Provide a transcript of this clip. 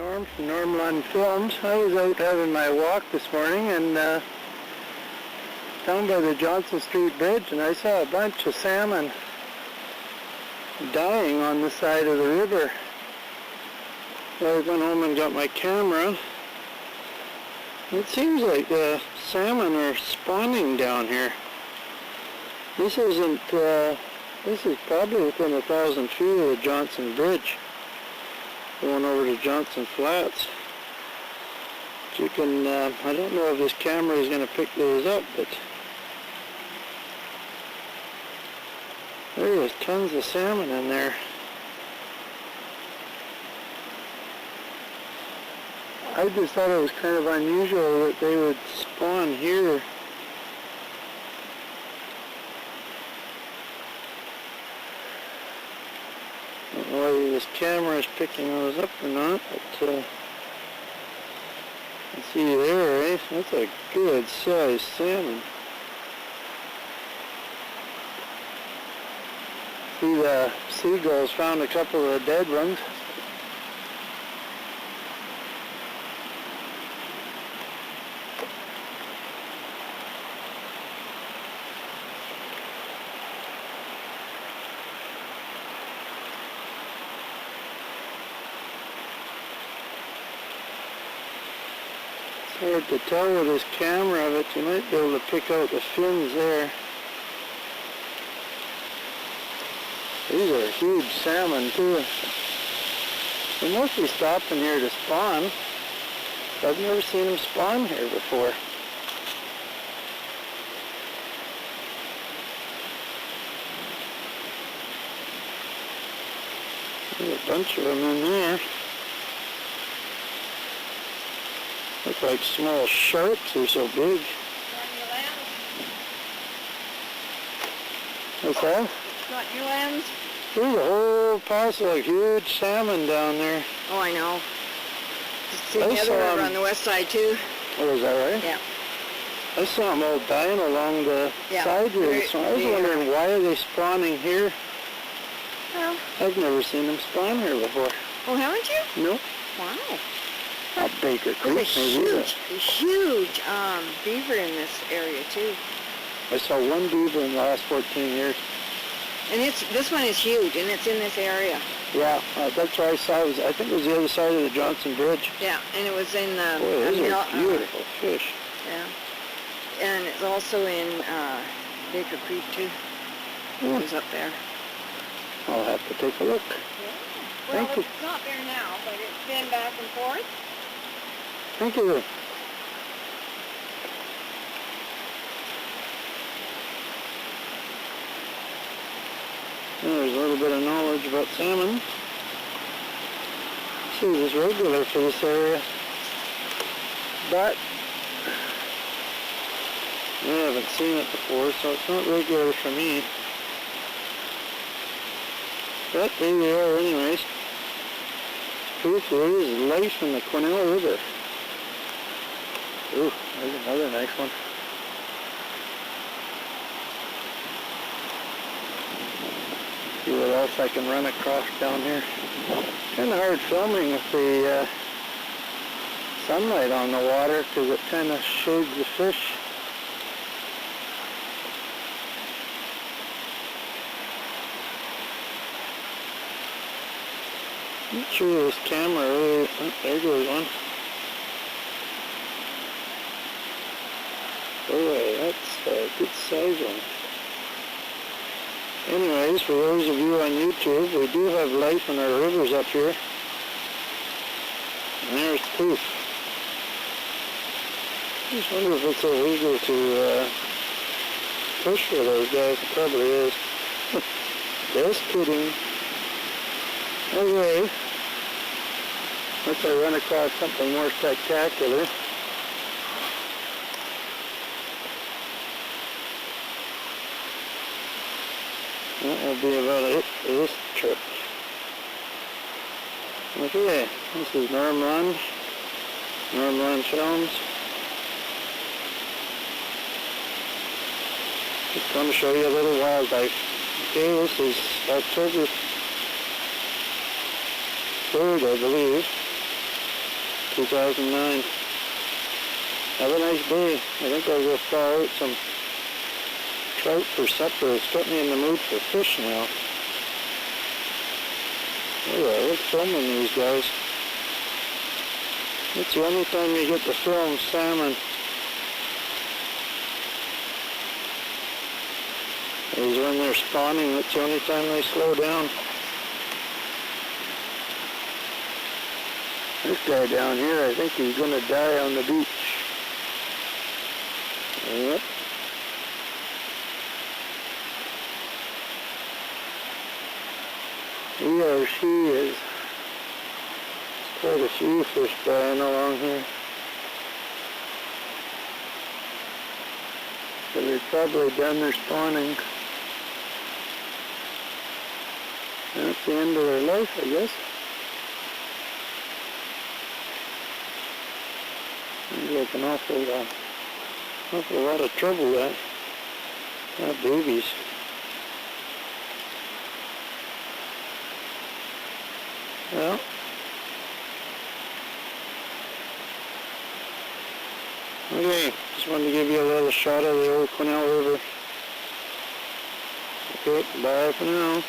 Norm from Normland Films. I was out having my walk this morning and down by the Johnson Street Bridge, and I saw a bunch of salmon dying on the side of the river. So I went home and got my camera. It seems like the salmon are spawning down here. This isn't, this is probably within 1,000 feet of the Johnson Bridge, going over to Johnson Flats. But you can, I don't know if this camera is going to pick those up, but there is tons of salmon in there. I just thought it was kind of unusual that they would spawn here. I don't know whether this camera is picking those up or not, but you see there, eh? That's a good sized salmon. See, the seagulls found a couple of the dead ones. It's hard to tell with this camera, but you might be able to pick out the fins there. These are huge salmon too. They must be stopping here to spawn. I've never seen them spawn here before. There's a bunch of them in there. Look like small sharks, they're so big. What's that? Got new lens? There's a whole parcel of huge salmon down there. Oh, I know. See the other river on the west side too. Oh, is that right? Yeah. I saw them all dying along the side here, so I was wondering why are they spawning here? Well, I've never seen them spawn here before. oh, haven't you? No. Wow. Up Baker Creek, There's a huge beaver in this area too. I saw one beaver in the last 14 years. And this one is huge, and it's in this area. Yeah, that's where I saw it. I think it was the other side of the Johnson Bridge. Yeah, and it was in the... Boy, those are beautiful fish. Yeah. And it's also in Baker Creek too. It was up there. I'll have to take a look. Yeah. Thank you. It's not there now, but it's been back and forth. Thank you. There's a little bit of knowledge about salmon. See, this regular for this area, but I haven't seen it before, so it's not regular for me. But there they are anyways. Proof there is life in the Quesnel River. Ooh, there's another nice one. See what else I can run across down here. Kind of hard filming with the sunlight on the water because it kind of shades the fish. I'm not sure this camera really... Oh, there goes one. Boy, that's a good size one. Anyways, for those of you on YouTube, we do have life in our rivers up here. And there's Poof. I just wonder if it's illegal to fish for those guys. It probably is. Just kidding. Okay. Let's run across something more spectacular. That will be about it for this trip. Okay, this is Normland Films. Just going to show you a little wildlife. Okay, this is October 3rd, I believe. 2009. Have a nice day. I think I'll go thaw out some trout for supper. It's got me in the mood for fish now. Oh yeah, I like filming these guys. It's the only time you get to film salmon. Is when they're spawning. That's the only time they slow down. This guy down here, I think he's going to die on the beach. Yep. He or she is quite a few fish dying along here. So they're probably done their spawning. That's the end of their life, I guess. Seems like an awful lot of trouble that. Not babies. Well. Okay, just wanted to give you a little shot of the old Quesnel River. Okay, bye for now.